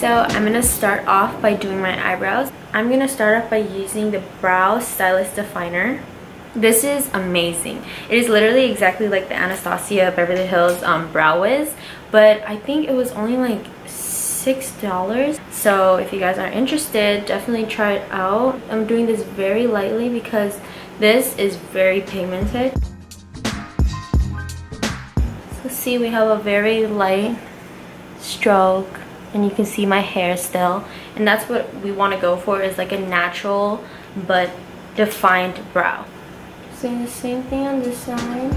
So I'm gonna start off by doing my eyebrows. I'm gonna start off by using the Brow Stylist Definer. This is amazing. It is literally exactly like the Anastasia Beverly Hills Brow Wiz, but I think it was only like $6. So if you guys are interested, definitely try it out. I'm doing this very lightly because this is very pigmented. So see, we have a very light stroke and you can see my hair still, and that's what we want to go for, is like a natural but defined brow. Doing the same thing on this side.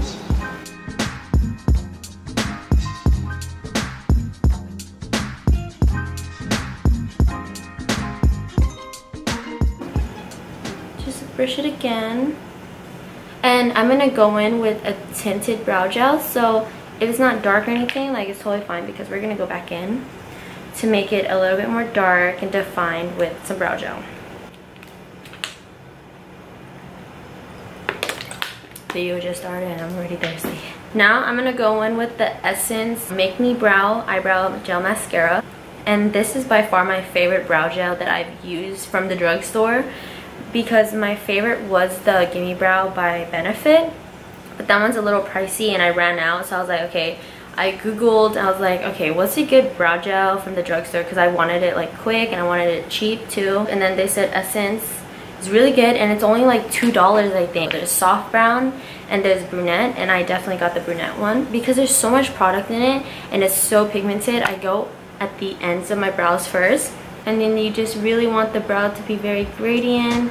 Just brush it again. And I'm gonna go in with a tinted brow gel, so if it's not dark or anything, like, it's totally fine because we're gonna go back in to make it a little bit more dark and defined with some brow gel. Video just started and I'm already thirsty. Now I'm gonna go in with the Essence Make Me Brow Eyebrow Gel Mascara, and this is by far my favorite brow gel that I've used from the drugstore, because my favorite was the Gimme Brow by Benefit, but that one's a little pricey and I ran out, so I was like, okay. I googled, I was like, okay, what's a good brow gel from the drugstore, because I wanted it like quick and I wanted it cheap too, and then they said Essence. It's really good and it's only like $2, I think. There's soft brown and there's brunette, and I definitely got the brunette one because there's so much product in it and it's so pigmented. I go at the ends of my brows first, and then you just really want the brow to be very gradient.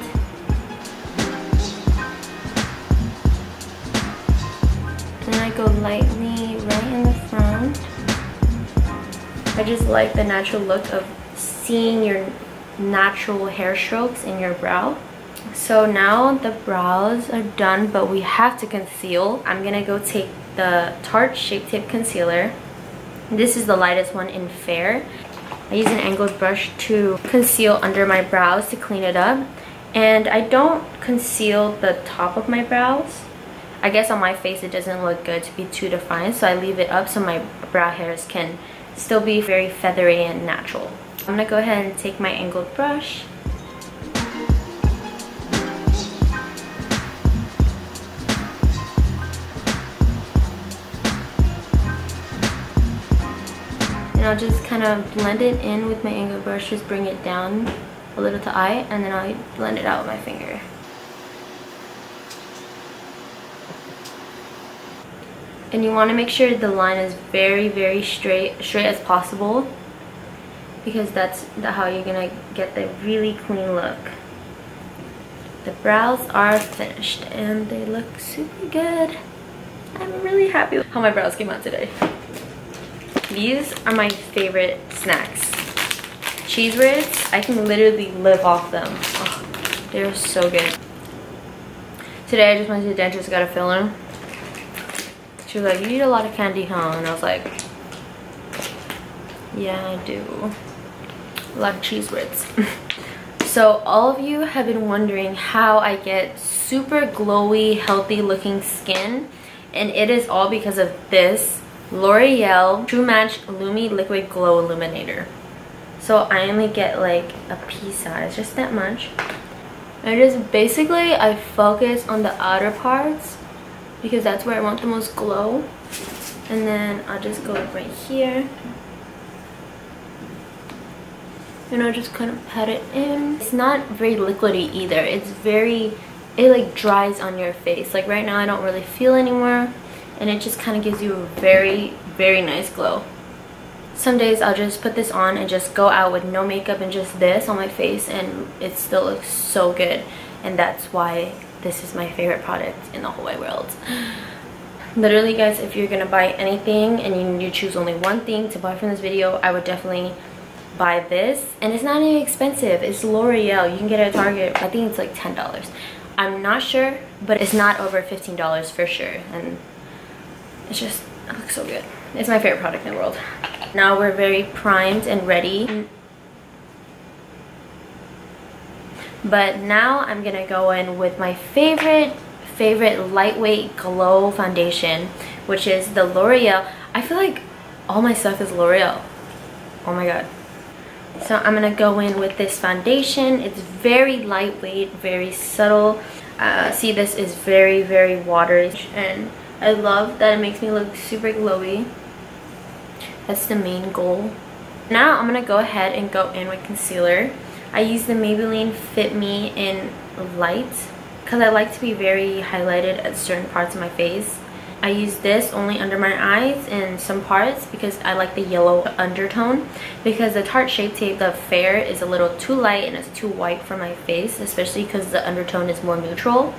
And I go lightly right in the front. I just like the natural look of seeing your natural hair strokes in your brow. So now the brows are done, but we have to conceal. I'm gonna go take the Tarte Shapetape concealer. This is the lightest one in Fair. I use an angled brush to conceal under my brows to clean it up, and I don't conceal the top of my brows. I guess on my face it doesn't look good to be too defined, so I leave it up so my brow hairs can still be very feathery and natural. I'm gonna go ahead and take my angled brush. And I'll just kind of blend it in with my angled brush, just bring it down a little to eye, and then I'll blend it out with my finger. And you want to make sure the line is very straight as possible, because that's how you're gonna get the really clean look. The brows are finished and they look super good. I'm really happy with how my brows came out today. These are my favorite snacks. Cheese Ritz, I can literally live off them. Oh, they're so good. Today I just went to the dentist, got a filler. She was like, you eat a lot of candy, huh? And I was like, yeah, I do. A lot of Cheese Ritz. So all of you have been wondering how I get super glowy, healthy looking skin, and it is all because of this L'Oreal True Match Lumi Liquid Glow Illuminator. So I only get like a pea size, just that much. And just basically I focus on the outer parts because that's where I want the most glow. And then I'll just go right here. And I'll just kind of pat it in. It's not very liquidy either. It's very, it like dries on your face. Like right now I don't really feel anymore. And it just kind of gives you a very nice glow. Some days I'll just put this on and just go out with no makeup and just this on my face, and it still looks so good. And that's why this is my favorite product in the whole wide world. Literally guys, if you're gonna buy anything and you choose only one thing to buy from this video, I would definitely buy this. And it's not even expensive. It's L'Oreal. You can get it at Target. I think it's like $10. I'm not sure, but it's not over $15 for sure. And it's just, it looks so good. It's my favorite product in the world. Now we're very primed and ready. But now I'm gonna go in with my favorite lightweight glow foundation, which is the L'Oreal. I feel like all my stuff is L'Oreal. Oh my god. So I'm gonna go in with this foundation. It's very lightweight, very subtle. See, this is very, very watery, and I love that it makes me look super glowy. That's the main goal. Now I'm gonna go ahead and go in with concealer. I use the Maybelline Fit Me in Light because I like to be very highlighted at certain parts of my face. I use this only under my eyes in some parts because I like the yellow undertone, because the Tarte Shape Tape, the Fair, is a little too light and it's too white for my face, especially because the undertone is more neutral.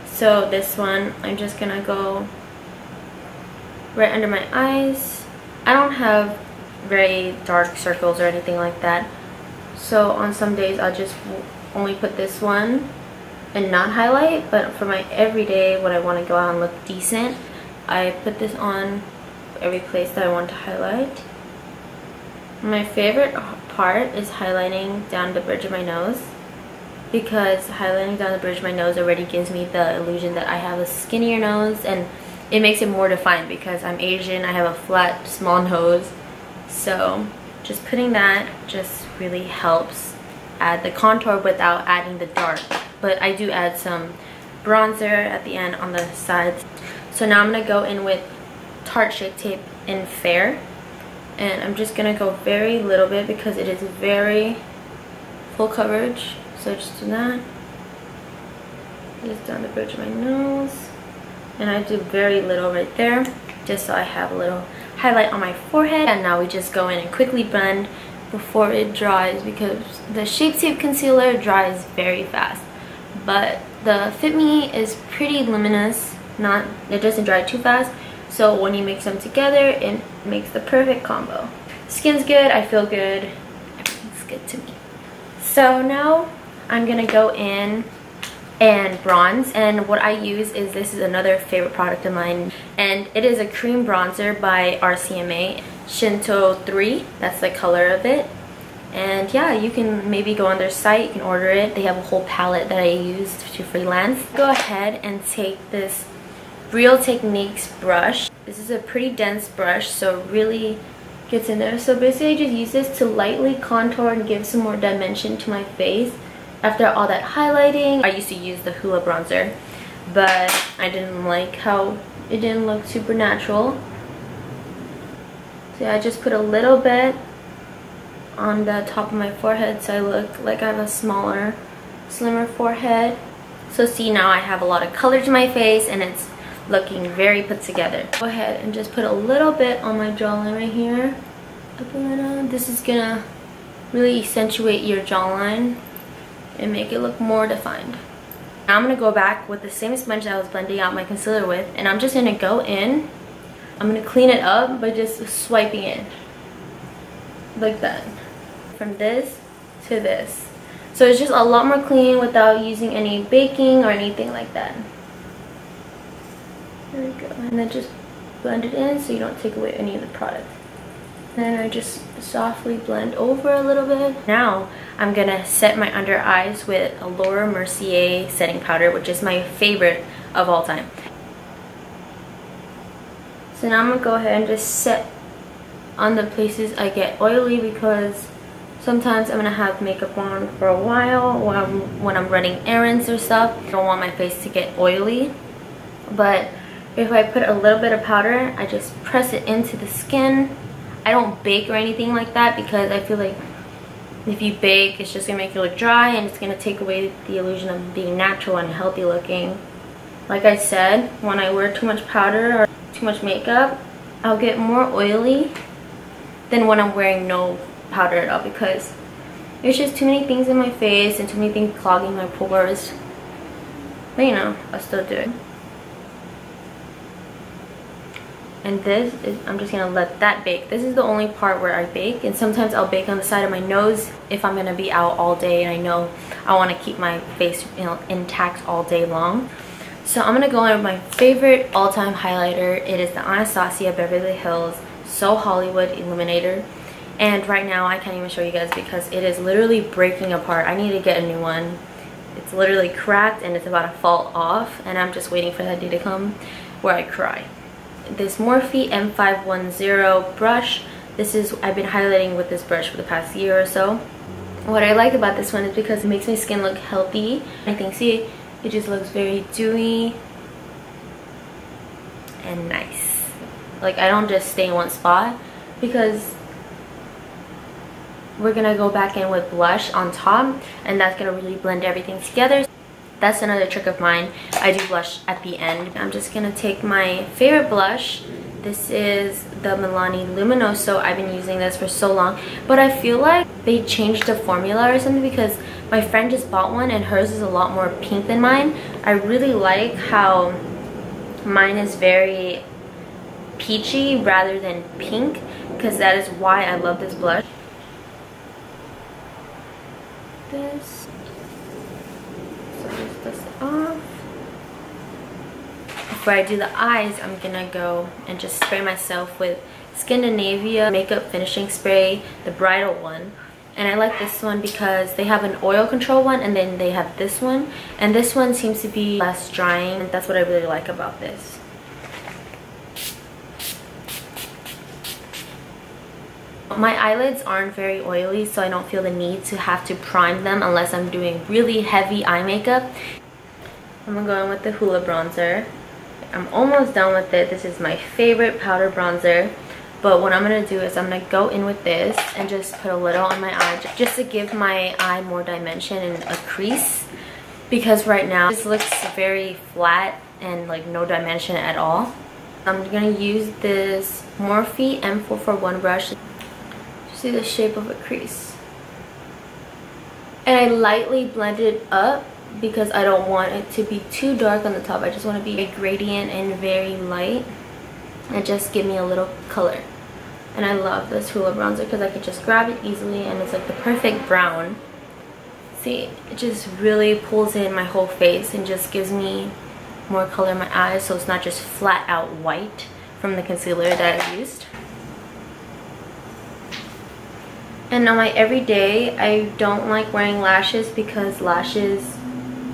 So this one, I'm just gonna go right under my eyes. I don't have very dark circles or anything like that, so on some days I'll just only put this one and not highlight, but for my everyday, when I want to go out and look decent, I put this on every place that I want to highlight. My favorite part is highlighting down the bridge of my nose, because highlighting down the bridge of my nose already gives me the illusion that I have a skinnier nose, and it makes it more defined because I'm Asian, I have a flat, small nose. So just putting that just really helps add the contour without adding the dark. But I do add some bronzer at the end on the sides. So now I'm going to go in with Tarte Shape Tape in Fair. And I'm just going to go very little bit because it is very full coverage. So just do that. Just down the bridge of my nose. And I do very little right there, just so I have a little highlight on my forehead. And now we just go in and quickly blend before it dries, because the Shape Tape concealer dries very fast. But the Fit Me is pretty luminous, it doesn't dry too fast, so when you mix them together it makes the perfect combo. Skin's good, I feel good, everything's good to me. So now I'm gonna go in and bronze, and what I use is, this is another favorite product of mine, and it is a cream bronzer by Rcma, Shinto 3, that's the color of it. And yeah, you can maybe go on their site, you can order it. They have a whole palette that I used to freelance. Go ahead and take this Real Techniques brush. This is a pretty dense brush, so it really gets in there. So basically I just use this to lightly contour and give some more dimension to my face. After all that highlighting, I used to use the Hoola bronzer, but I didn't like how it didn't look super natural. So yeah, I just put a little bit on the top of my forehead so I look like I have a smaller, slimmer forehead. So see, now I have a lot of color to my face and it's looking very put together. Go ahead and just put a little bit on my jawline right here. This is gonna really accentuate your jawline and make it look more defined. Now I'm gonna go back with the same sponge that I was blending out my concealer with, and I'm just gonna go in. I'm gonna clean it up by just swiping it like that, from this to this. So it's just a lot more clean without using any baking or anything like that. There we go. And then just blend it in so you don't take away any of the product. Then I just softly blend over a little bit. Now I'm gonna set my under eyes with a Mercier setting powder, which is my favorite of all time. So now I'm gonna go ahead and just set on the places I get oily, because sometimes I'm gonna have makeup on for a while when I'm running errands or stuff. I don't want my face to get oily, but if I put a little bit of powder, I just press it into the skin. I don't bake or anything like that, because I feel like if you bake, it's just gonna make you look dry and it's gonna take away the illusion of being natural and healthy looking. Like I said, when I wear too much powder or too much makeup, I'll get more oily than when I'm wearing no powder at all, because there's just too many things in my face and too many things clogging my pores. But you know, I'll still do it. And this is, I'm just gonna let that bake. This is the only part where I bake, and sometimes I'll bake on the side of my nose if I'm gonna be out all day and I know I want to keep my face, you know, intact all day long. So I'm gonna go in with my favorite all-time highlighter. It is the Anastasia Beverly Hills So Hollywood Illuminator, and right now I can't even show you guys because it is literally breaking apart. I need to get a new one. It's literally cracked and it's about to fall off, and I'm just waiting for that day to come where I cry. This Morphe M510 brush I've been highlighting with this brush for the past year or so. What I like about this one is because it makes my skin look healthy. I think, see, it just looks very dewy and nice. Like, I don't just stay in one spot, because we're gonna go back in with blush on top, and that's gonna really blend everything together. That's another trick of mine. I do blush at the end. I'm just gonna take my favorite blush. This is the Milani Luminoso. I've been using this for so long, but I feel like they changed the formula or something, because my friend just bought one and hers is a lot more pink than mine. I really like how mine is very peachy rather than pink, because that is why I love this blush. This. So just dust it off. Before I do the eyes, I'm gonna go and just spray myself with Scandinavia makeup finishing spray, the bridal one. And I like this one because they have an oil control one, and then they have this one, and this one seems to be less drying. That's what I really like about this. My eyelids aren't very oily, so I don't feel the need to have to prime them unless I'm doing really heavy eye makeup. I'm gonna go in with the Hoola bronzer. I'm almost done with it. This is my favorite powder bronzer. But what I'm going to do is I'm going to go in with this and just put a little on my eye, just to give my eye more dimension and a crease. Because right now this looks very flat and like no dimension at all. I'm going to use this Morphe M441 brush to see the shape of a crease. And I lightly blend it up, because I don't want it to be too dark on the top. I just want to be a gradient and very light, and just give me a little color. And I love this Hoola bronzer because I can just grab it easily, and it's like the perfect brown. See, it just really pulls in my whole face and just gives me more color in my eyes, so it's not just flat out white from the concealer that I used. And on my everyday, I don't like wearing lashes because lashes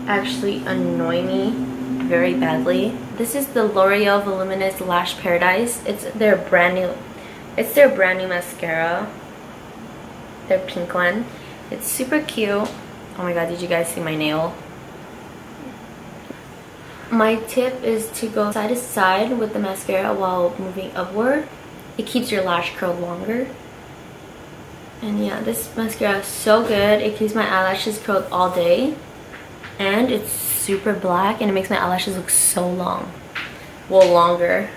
actually annoy me very badly. This is the L'Oreal Voluminous Lash Paradise. It's their brand new mascara. Their pink one. It's super cute. Oh my god, did you guys see my nail? My tip is to go side to side with the mascara while moving upward. It keeps your lash curl longer. And yeah, this mascara is so good. It keeps my eyelashes curled all day. And it's super black, and it makes my eyelashes look so long. Well, longer.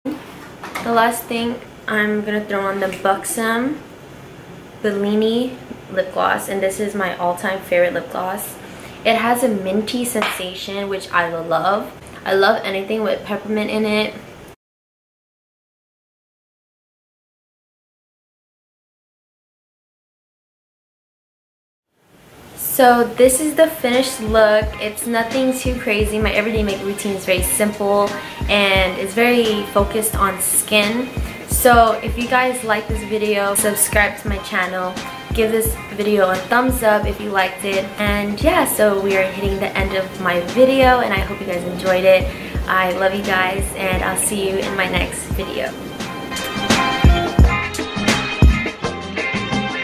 The last thing, I'm gonna throw on the Buxom Bellini lip gloss, and this is my all-time favorite lip gloss. It has a minty sensation, which I love. I love anything with peppermint in it. So this is the finished look. It's nothing too crazy. My everyday makeup routine is very simple and it's very focused on skin. So if you guys like this video, subscribe to my channel. Give this video a thumbs up if you liked it. And yeah, so we are hitting the end of my video, and I hope you guys enjoyed it. I love you guys, and I'll see you in my next video.